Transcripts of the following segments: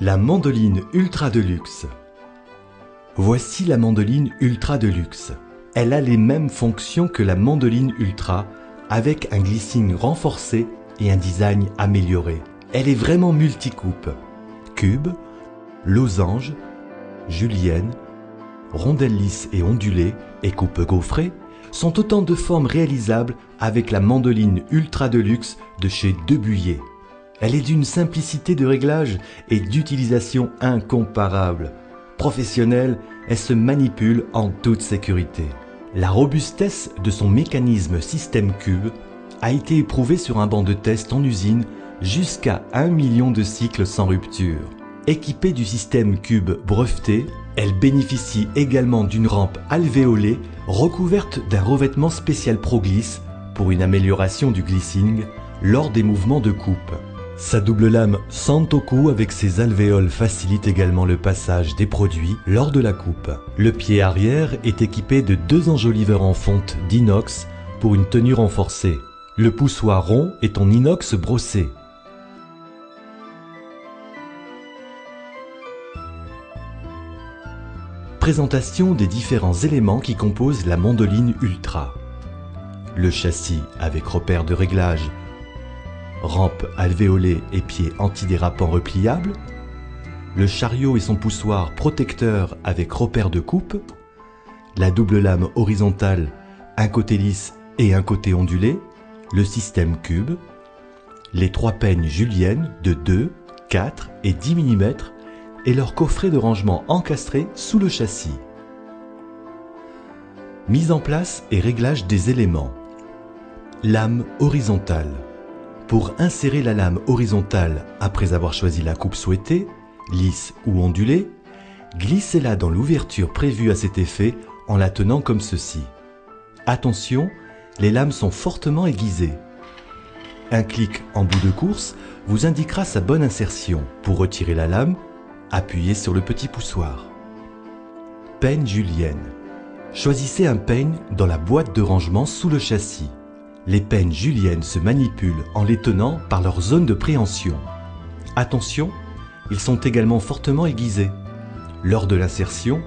La mandoline Ultra Deluxe. Voici la mandoline Ultra Deluxe. Elle a les mêmes fonctions que la mandoline Ultra, avec un glissing renforcé et un design amélioré. Elle est vraiment multicoupe. Cube, losange, julienne, rondelle lisse et ondulée et coupe gaufrée sont autant de formes réalisables avec la mandoline Ultra Deluxe de chez Debuyer. Elle est d'une simplicité de réglage et d'utilisation incomparable. Professionnelle, elle se manipule en toute sécurité. La robustesse de son mécanisme système cube a été éprouvée sur un banc de test en usine jusqu'à 1 million de cycles sans rupture. Équipée du système cube breveté, elle bénéficie également d'une rampe alvéolée recouverte d'un revêtement spécial ProGliss pour une amélioration du glissing lors des mouvements de coupe. Sa double lame Santoku avec ses alvéoles facilite également le passage des produits lors de la coupe. Le pied arrière est équipé de 2 enjoliveurs en fonte d'inox pour une tenue renforcée. Le poussoir rond est en inox brossé. Présentation des différents éléments qui composent la mandoline Ultra. Le châssis avec repère de réglage, rampe alvéolée et pieds antidérapants repliables, le chariot et son poussoir protecteur avec repère de coupe, la double lame horizontale, un côté lisse et un côté ondulé, le système cube, les 3 peignes juliennes de 2, 4 et 10 mm et leur coffret de rangement encastré sous le châssis. Mise en place et réglage des éléments. Lame horizontale. Pour insérer la lame horizontale après avoir choisi la coupe souhaitée, lisse ou ondulée, glissez-la dans l'ouverture prévue à cet effet en la tenant comme ceci. Attention, les lames sont fortement aiguisées. Un clic en bout de course vous indiquera sa bonne insertion. Pour retirer la lame, appuyez sur le petit poussoir. Peigne julienne. Choisissez un peigne dans la boîte de rangement sous le châssis. Les peignes juliennes se manipulent en les tenant par leur zone de préhension. Attention, ils sont également fortement aiguisés. Lors de l'insertion,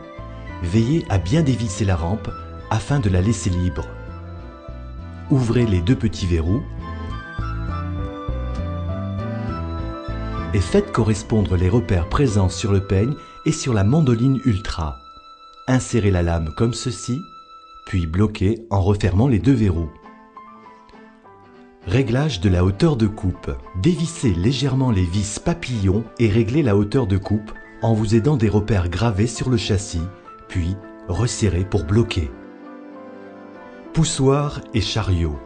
veillez à bien dévisser la rampe afin de la laisser libre. Ouvrez les 2 petits verrous et faites correspondre les repères présents sur le peigne et sur la mandoline Ultra. Insérez la lame comme ceci, puis bloquez en refermant les 2 verrous. Réglage de la hauteur de coupe. Dévissez légèrement les vis papillons et réglez la hauteur de coupe en vous aidant des repères gravés sur le châssis, puis resserrez pour bloquer. Poussoir et chariot.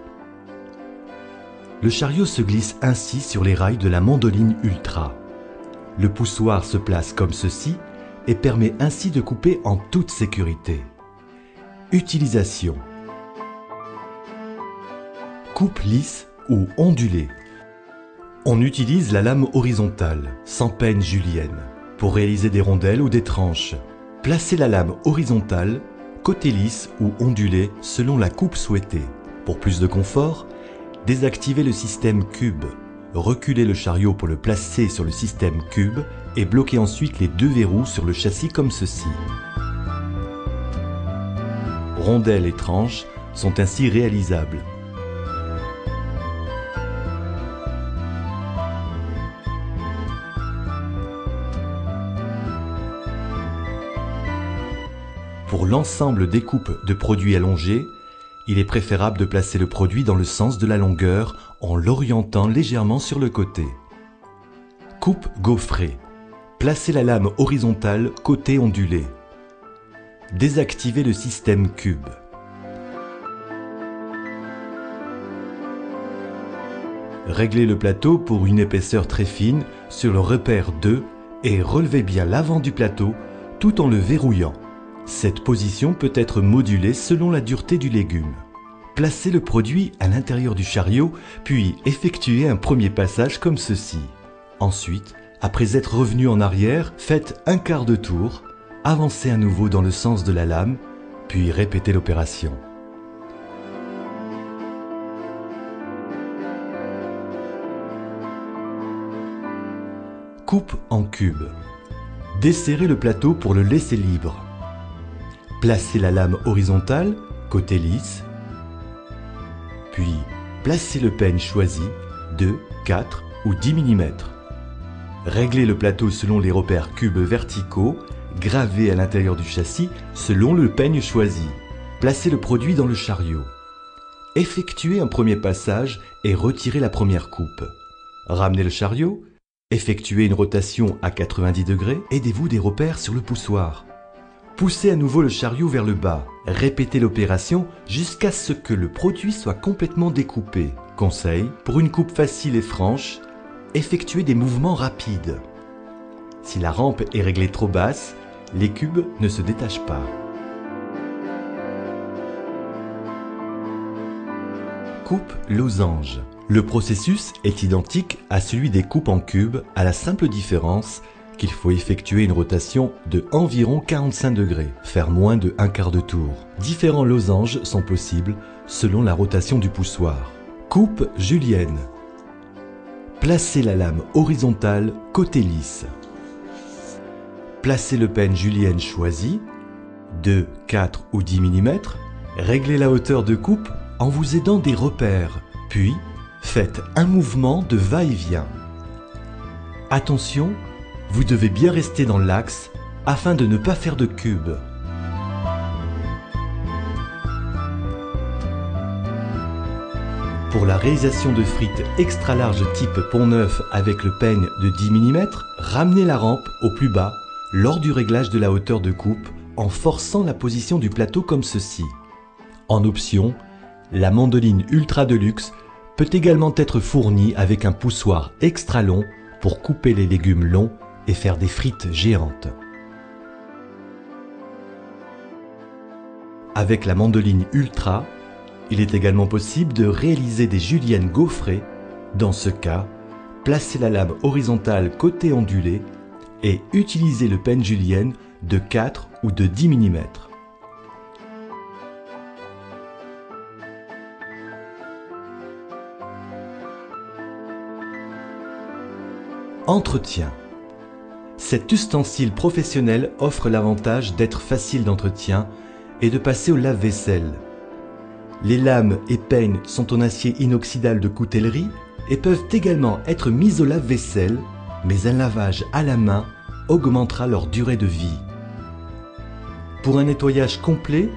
Le chariot se glisse ainsi sur les rails de la mandoline Ultra. Le poussoir se place comme ceci et permet ainsi de couper en toute sécurité. Utilisation. Coupe lisse ou ondulée. On utilise la lame horizontale, sans peigne julienne, pour réaliser des rondelles ou des tranches. Placez la lame horizontale, côté lisse ou ondulé selon la coupe souhaitée. Pour plus de confort, désactivez le système cube. Reculez le chariot pour le placer sur le système cube et bloquez ensuite les 2 verrous sur le châssis comme ceci. Rondelles et tranches sont ainsi réalisables. Pour l'ensemble des coupes de produits allongés, il est préférable de placer le produit dans le sens de la longueur en l'orientant légèrement sur le côté. Coupe gaufrée. Placez la lame horizontale côté ondulé. Désactivez le système cube. Réglez le plateau pour une épaisseur très fine sur le repère 2 et relevez bien l'avant du plateau tout en le verrouillant. Cette position peut être modulée selon la dureté du légume. Placez le produit à l'intérieur du chariot, puis effectuez un premier passage comme ceci. Ensuite, après être revenu en arrière, faites un quart de tour, avancez à nouveau dans le sens de la lame, puis répétez l'opération. Coupe en cubes. Desserrez le plateau pour le laisser libre. Placez la lame horizontale, côté lisse. Puis, placez le peigne choisi, 2, 4 ou 10 mm. Réglez le plateau selon les repères cubes verticaux, gravés à l'intérieur du châssis selon le peigne choisi. Placez le produit dans le chariot. Effectuez un premier passage et retirez la première coupe. Ramenez le chariot, effectuez une rotation à 90 degrés, aidez-vous des repères sur le poussoir. Poussez à nouveau le chariot vers le bas. Répétez l'opération jusqu'à ce que le produit soit complètement découpé. Conseil, pour une coupe facile et franche, effectuez des mouvements rapides. Si la rampe est réglée trop basse, les cubes ne se détachent pas. Coupe losange. Le processus est identique à celui des coupes en cubes, à la simple différence qu'il faut effectuer une rotation de environ 45 degrés, faire moins de un quart de tour. Différents losanges sont possibles selon la rotation du poussoir. Coupe julienne. Placez la lame horizontale côté lisse. Placez le peigne julienne choisi, 2, 4 ou 10 mm. Réglez la hauteur de coupe en vous aidant des repères, puis faites un mouvement de va-et-vient. Attention, vous devez bien rester dans l'axe afin de ne pas faire de cubes. Pour la réalisation de frites extra larges type Pont-Neuf avec le peigne de 10 mm, ramenez la rampe au plus bas lors du réglage de la hauteur de coupe en forçant la position du plateau comme ceci. En option, la mandoline Ultra Deluxe peut également être fournie avec un poussoir extra long pour couper les légumes longs et faire des frites géantes. Avec la mandoline Ultra, il est également possible de réaliser des juliennes gaufrées. Dans ce cas, placez la lame horizontale côté ondulé et utilisez le peigne julienne de 4 ou de 10 mm. Entretien. Cet ustensile professionnel offre l'avantage d'être facile d'entretien et de passer au lave-vaisselle. Les lames et peignes sont en acier inoxydable de coutellerie et peuvent également être mises au lave-vaisselle, mais un lavage à la main augmentera leur durée de vie. Pour un nettoyage complet,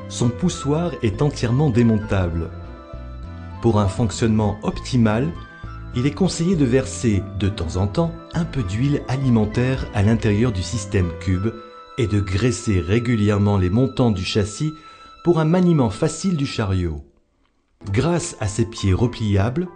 son poussoir est entièrement démontable. Pour un fonctionnement optimal, il est conseillé de verser de temps en temps un peu d'huile alimentaire à l'intérieur du système cube et de graisser régulièrement les montants du châssis pour un maniement facile du chariot. Grâce à ses pieds repliables,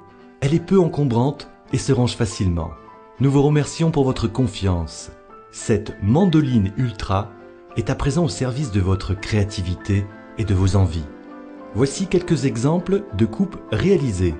elle est peu encombrante et se range facilement. Nous vous remercions pour votre confiance. Cette mandoline Ultra est à présent au service de votre créativité et de vos envies. Voici quelques exemples de coupes réalisées.